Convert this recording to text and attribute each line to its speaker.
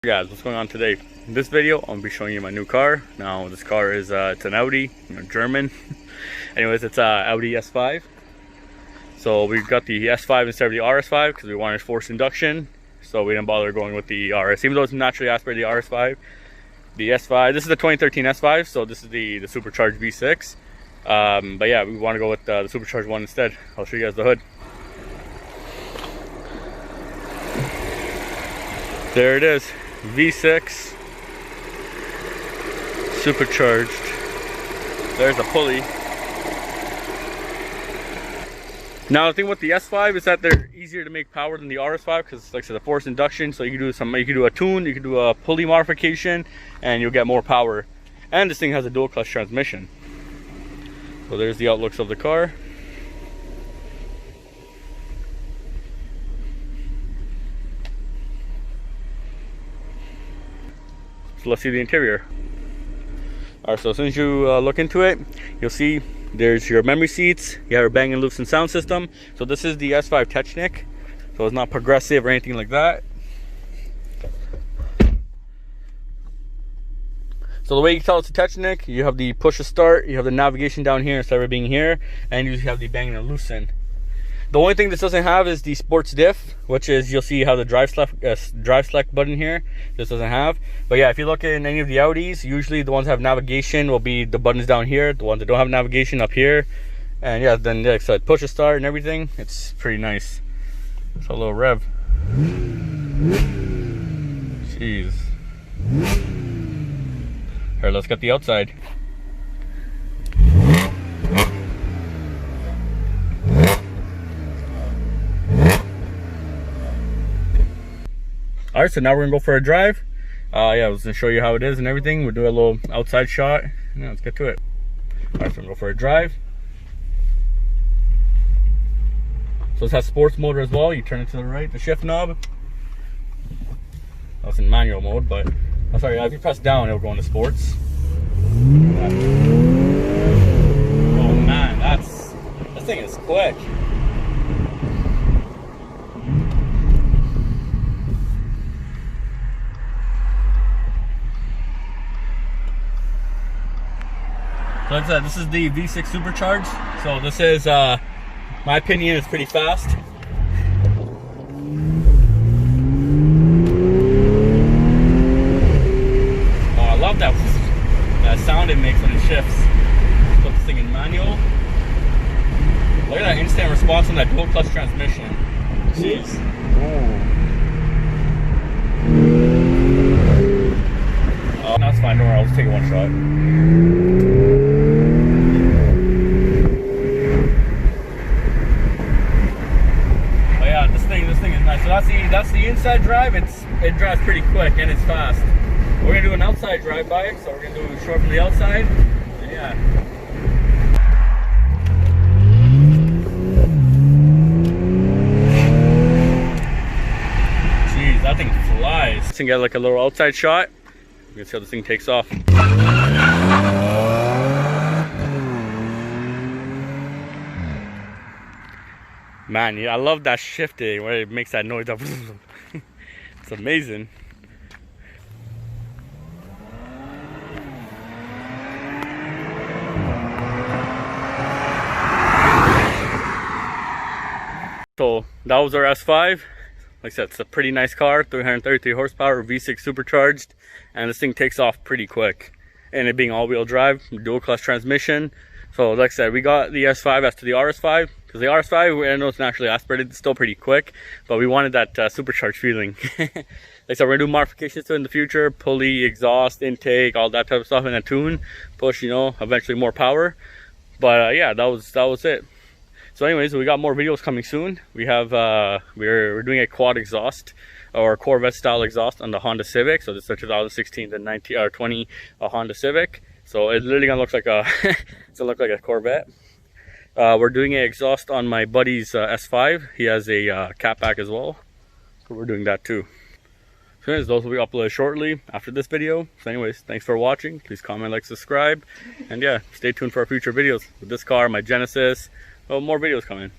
Speaker 1: Guys, what's going on today? In this video, I'll be showing you my new car. Now, this car is it's an Audi, German. Anyways, it's Audi S5. So we got the S5 instead of the RS5 because we wanted forced induction. So we didn't bother going with the RS, even though it's naturally aspirated the RS5. The S5, this is the 2013 S5, so this is the supercharged V6. But yeah, we want to go with the supercharged one instead. I'll show you guys the hood. There it is, V6 supercharged. There's the pulley. Now the thing with the S5 is that they're easier to make power than the RS5 because, like I said, the forced induction. So you can do a tune, you can do a pulley modification, and you'll get more power. And this thing has a dual clutch transmission. So there's the outlooks of the car. So let's see the interior. Alright, so as soon as you look into it, you'll see there's your memory seats, you have your Bang & Olufsen sound system. So this is the S5 Technic, so it's not progressive or anything like that. So the way you can tell it's a Technic, you have the push to start, you have the navigation down here instead of it being here, and you have the Bang & Olufsen. The only thing this doesn't have is the sports diff, which is, you'll see how the drive select button here, this doesn't have. But yeah, if you look in any of the Audis, usually the ones that have navigation will be the buttons down here, the ones that don't have navigation up here. And yeah, then like I said, push to start and everything, it's pretty nice. So a little rev. Jeez. Alright, let's get the outside. Alright, so now we're gonna go for a drive. Yeah, I was gonna show you how it is and everything. We'll do a little outside shot. Yeah, let's get to it. Alright, so we're gonna go for a drive. So this has sports mode as well. You turn it to the right, the shift knob. That's in manual mode, but I'm sorry, if you press down, it'll go into sports. Oh man, this thing is quick. So like I said, this is the V6 supercharged. So this is, my opinion, is pretty fast. Oh, I love that sound it makes when it shifts. Put this thing in manual. Look at that instant response on that dual clutch transmission. Jeez. Oh, that's fine. Don't worry, I'll just take one shot. So that's the inside drive. It drives pretty quick and it's fast. We're gonna do an outside drive by it, so we're gonna do a short from the outside. And yeah. Jeez, that thing flies. Let's get like a little outside shot. You can see how this thing takes off. Man, yeah, I love that shifting where it makes that noise. It's amazing. So that was our S5. Like I said, it's a pretty nice car, 333 horsepower, V6 supercharged, and this thing takes off pretty quick. And it being all-wheel drive, dual clutch transmission. So like I said, we got the S5 as to the RS5, because the RS5, I know it's naturally aspirated, it's still pretty quick, but we wanted that supercharged feeling. Like I said, we're going to do modifications to it in the future, pulley, exhaust, intake, all that type of stuff in a tune, push, you know, eventually more power. But yeah, that was it. So anyways, we got more videos coming soon. We have, we're doing a quad exhaust, or Corvette style exhaust on the Honda Civic. So this is a 2016 to 20 Honda Civic. So it's literally gonna look like a it's gonna look like a Corvette. We're doing an exhaust on my buddy's S5. He has a catback as well, so we're doing that too. So anyways, those will be uploaded shortly after this video. So anyways, thanks for watching. Please comment, like, subscribe, and yeah, stay tuned for our future videos with this car, my Genesis. Well, more videos coming.